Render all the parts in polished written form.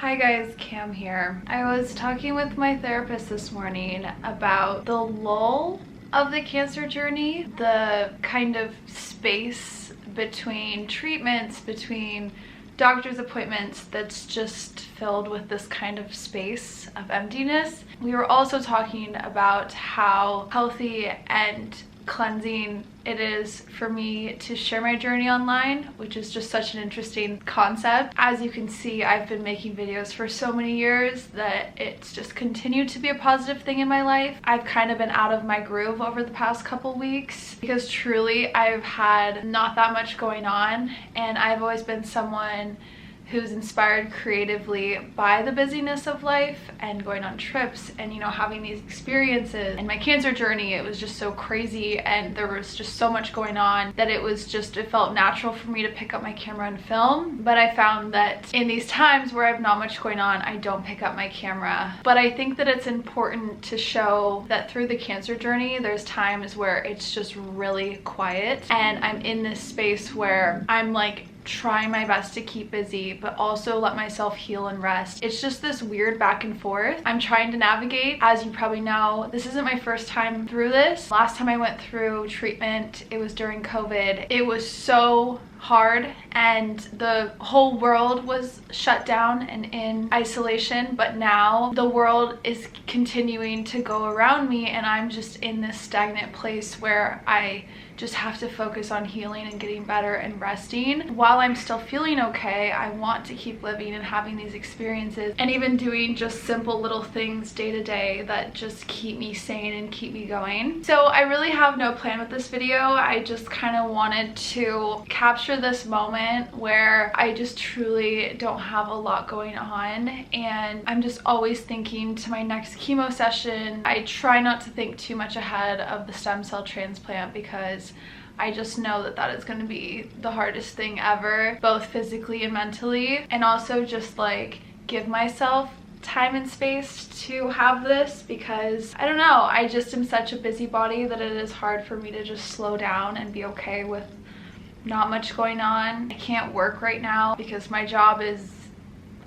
Hi guys, Cam here. I was talking with my therapist this morning about the lull of the cancer journey, the kind of space between treatments, between doctor's appointments that's just filled with this kind of space of emptiness. We were also talking about how healthy and cleansing it is for me to share my journey online, which is just such an interesting concept. As you can see, I've been making videos for so many years that it's just continued to be a positive thing in my life. I've kind of been out of my groove over the past couple weeks because truly I've had not that much going on, and I've always been someone who's inspired creatively by the busyness of life and going on trips and, you know, having these experiences. In my cancer journey, it was just so crazy and there was just so much going on that it felt natural for me to pick up my camera and film. But I found that in these times where I have not much going on, I don't pick up my camera. But I think that it's important to show that through the cancer journey, there's times where it's just really quiet and I'm in this space where I'm like trying my best to keep busy but also let myself heal and rest. It's just this weird back and forth I'm trying to navigate. As you probably know, this isn't my first time through this. Last time I went through treatment, it was during COVID. It was so hard and the whole world was shut down and in isolation, but now the world is continuing to go around me and I'm just in this stagnant place where I just have to focus on healing and getting better and resting. While I'm still feeling okay, I want to keep living and having these experiences and even doing just simple little things day to day that just keep me sane and keep me going. So I really have no plan with this video. I just kind of wanted to capture this moment where I just truly don't have a lot going on and I'm just always thinking to my next chemo session. I try not to think too much ahead of the stem cell transplant because I just know that that is going to be the hardest thing ever, both physically and mentally, and also just like give myself time and space to have this because I don't know, I just am such a busybody that it is hard for me to just slow down and be okay with not much going on. I can't work right now because my job is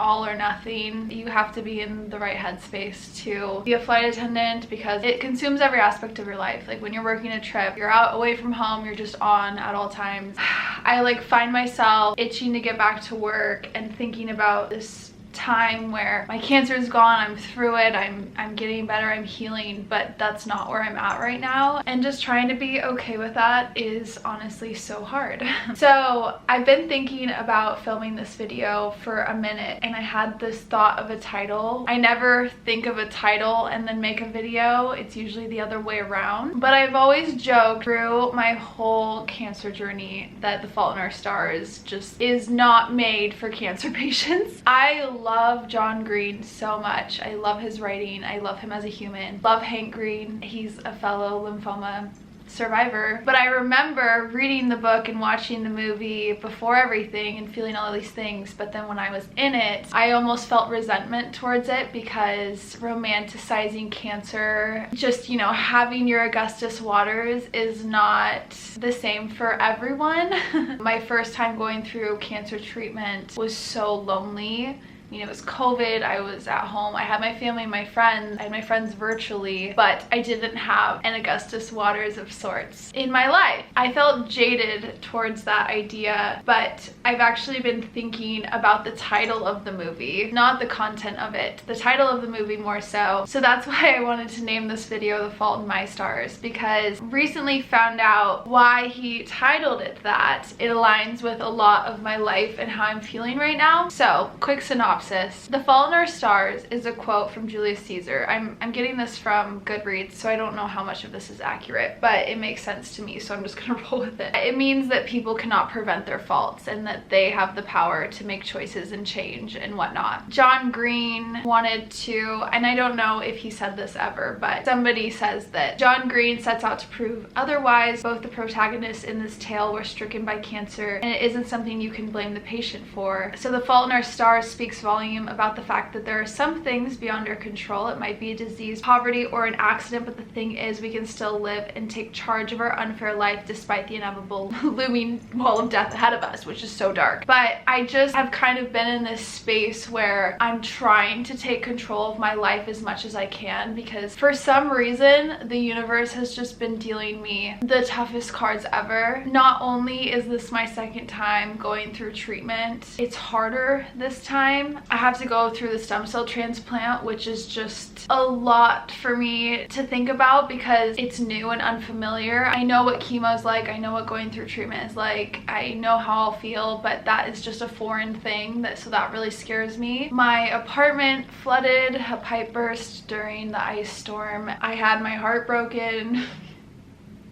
all or nothing. You have to be in the right headspace to be a flight attendant because it consumes every aspect of your life. Like when you're working a trip, you're out away from home, you're just on at all times. I like find myself itching to get back to work and thinking about this time where my cancer is gone, I'm through it, I'm getting better, I'm healing, but that's not where I'm at right now, and just trying to be okay with that is honestly so hard. So I've been thinking about filming this video for a minute and I had this thought of a title. I never think of a title and then make a video, it's usually the other way around, but I've always joked through my whole cancer journey that The Fault in Our Stars just is not made for cancer patients. I love John Green so much. I love his writing. I love him as a human. Love Hank Green. He's a fellow lymphoma survivor. But I remember reading the book and watching the movie before everything and feeling all of these things, but then when I was in it, I almost felt resentment towards it because romanticizing cancer, just, you know, having your Augustus Waters is not the same for everyone. My first time going through cancer treatment was so lonely. You know, it was COVID, I was at home, I had my family and my friends, I had my friends virtually, but I didn't have an Augustus Waters of sorts in my life. I felt jaded towards that idea, but I've actually been thinking about the title of the movie, not the content of it, the title of the movie more so. So that's why I wanted to name this video The Fault in My Stars, because recently found out why he titled it that. It aligns with a lot of my life and how I'm feeling right now. So, quick synopsis. The Fault in Our Stars is a quote from Julius Caesar. I'm getting this from Goodreads, so I don't know how much of this is accurate, but it makes sense to me, so I'm just gonna roll with it. It means that people cannot prevent their faults and that they have the power to make choices and change and whatnot. John Green wanted to, and I don't know if he said this ever, but somebody says that John Green sets out to prove otherwise. Both the protagonists in this tale were stricken by cancer, and it isn't something you can blame the patient for. So The Fault in Our Stars speaks volumes volume about the fact that there are some things beyond our control. It might be a disease, poverty, or an accident, but the thing is we can still live and take charge of our unfair life despite the inevitable looming wall of death ahead of us, which is so dark. But I just have kind of been in this space where I'm trying to take control of my life as much as I can, because for some reason the universe has just been dealing me the toughest cards ever. Not only is this my second time going through treatment, it's harder this time. I have to go through the stem cell transplant, which is just a lot for me to think about because it's new and unfamiliar. I know what chemo is like, I know what going through treatment is like, I know how I'll feel, but that is just a foreign thing, so that really scares me. My apartment flooded, a pipe burst during the ice storm. I had my heart broken,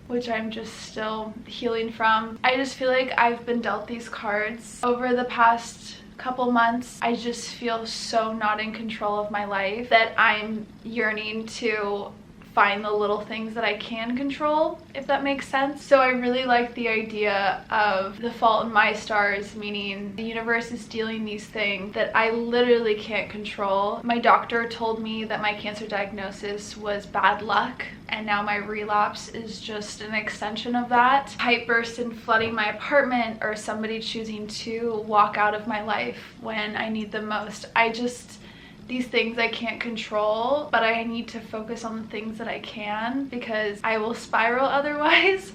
which I'm just still healing from. I just feel like I've been dealt these cards over the past couple months. I just feel so not in control of my life that I'm yearning to find the little things that I can control, if that makes sense. So I really like the idea of the fault in my stars, meaning the universe is dealing these things that I literally can't control. My doctor told me that my cancer diagnosis was bad luck, and now my relapse is just an extension of that. Pipe burst and flooding my apartment, or somebody choosing to walk out of my life when I need them most. These things I can't control, but I need to focus on the things that I can because I will spiral otherwise.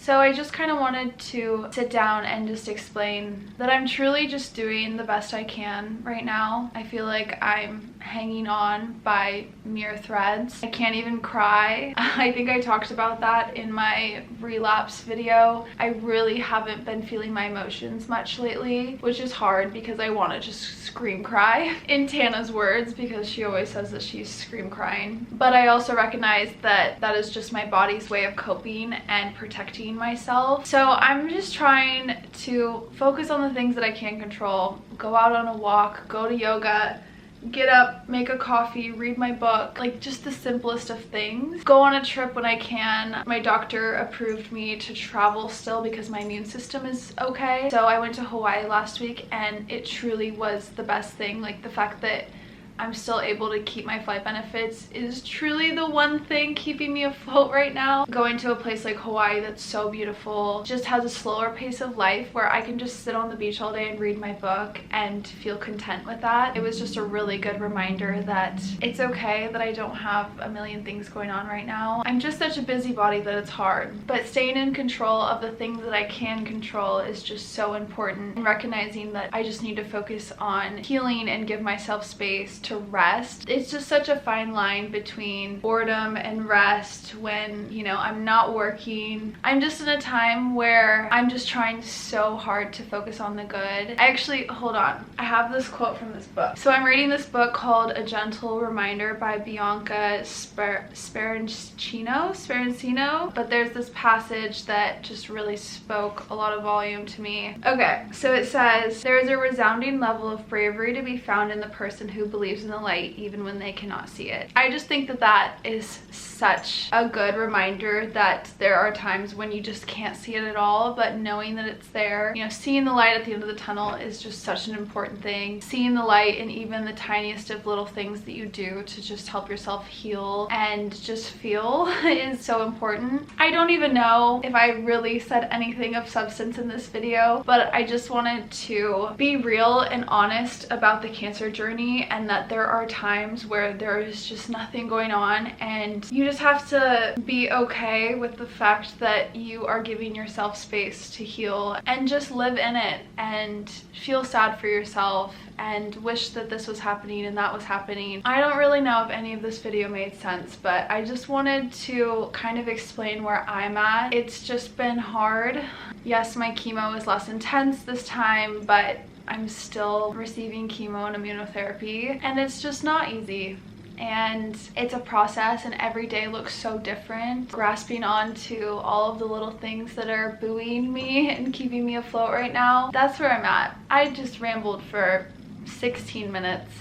So I just kind of wanted to sit down and just explain that I'm truly just doing the best I can right now. I feel like I'm hanging on by mere threads. I can't even cry. I think I talked about that in my relapse video. I really haven't been feeling my emotions much lately, which is hard because I want to just scream cry, in Tana's words, because she always says that she's scream crying. But I also recognize that that is just my body's way of coping and protecting myself. So I'm just trying to focus on the things that I can control. Go out on a walk, go to yoga, get up, make a coffee, read my book, like just the simplest of things. Go on a trip when I can. My doctor approved me to travel still because my immune system is okay. So I went to Hawaii last week and it truly was the best thing. Like the fact that I'm still able to keep my flight benefits is truly the one thing keeping me afloat right now. Going to a place like Hawaii that's so beautiful, just has a slower pace of life where I can just sit on the beach all day and read my book and feel content with that. It was just a really good reminder that it's okay that I don't have a million things going on right now. I'm just such a busybody that it's hard. But staying in control of the things that I can control is just so important. And recognizing that I just need to focus on healing and give myself space to rest. It's just such a fine line between boredom and rest when, you know, I'm not working. I'm just in a time where I'm just trying so hard to focus on the good. Hold on. I have this quote from this book. So I'm reading this book called A Gentle Reminder by Bianca Sparancino, but there's this passage that just really spoke a lot of volume to me. Okay, so it says, there is a resounding level of bravery to be found in the person who believes in the light even when they cannot see it. I just think that that is such a good reminder that there are times when you just can't see it at all, but knowing that it's there, you know, seeing the light at the end of the tunnel is just such an important thing. Seeing the light in even the tiniest of little things that you do to just help yourself heal and just feel is so important. I don't even know if I really said anything of substance in this video, but I just wanted to be real and honest about the cancer journey, and that there are times where there is just nothing going on and you just have to be okay with the fact that you are giving yourself space to heal and just live in it and feel sad for yourself and wish that this was happening and that was happening. I don't really know if any of this video made sense, but I just wanted to kind of explain where I'm at. It's just been hard. Yes, my chemo is less intense this time, but I'm still receiving chemo and immunotherapy, and it's just not easy. And it's a process, and every day looks so different. Grasping on to all of the little things that are buoying me and keeping me afloat right now, that's where I'm at. I just rambled for 16 minutes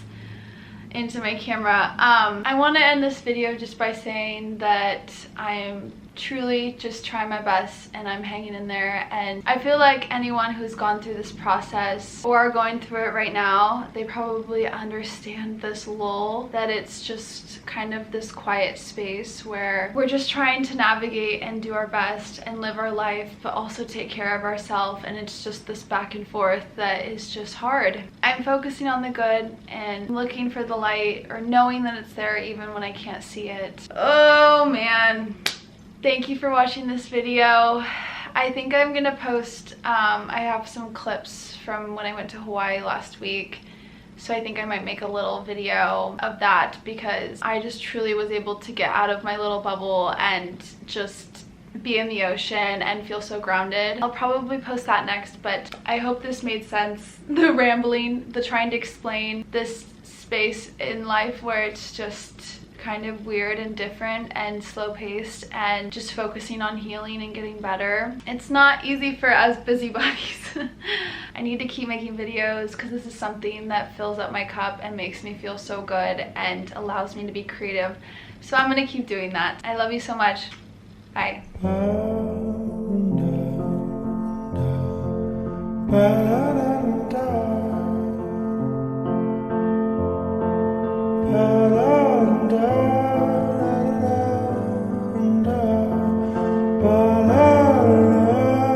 into my camera. I want to end this video just by saying that I'm truly just trying my best and I'm hanging in there. And I feel like anyone who's gone through this process or are going through it right now, they probably understand this lull, that it's just kind of this quiet space where we're just trying to navigate and do our best and live our life, but also take care of ourselves. And it's just this back and forth that is just hard. I'm focusing on the good and looking for the light, or knowing that it's there even when I can't see it. Oh man. Thank you for watching this video. I think I'm gonna post, I have some clips from when I went to Hawaii last week. So I think I might make a little video of that, because I just truly was able to get out of my little bubble and just be in the ocean and feel so grounded. I'll probably post that next, but I hope this made sense. The rambling, the trying to explain this space in life where it's just kind of weird and different and slow paced, and just focusing on healing and getting better. It's not easy for us busybodies. I need to keep making videos because this is something that fills up my cup and makes me feel so good and allows me to be creative. So I'm gonna keep doing that. I love you so much. Bye. Bye.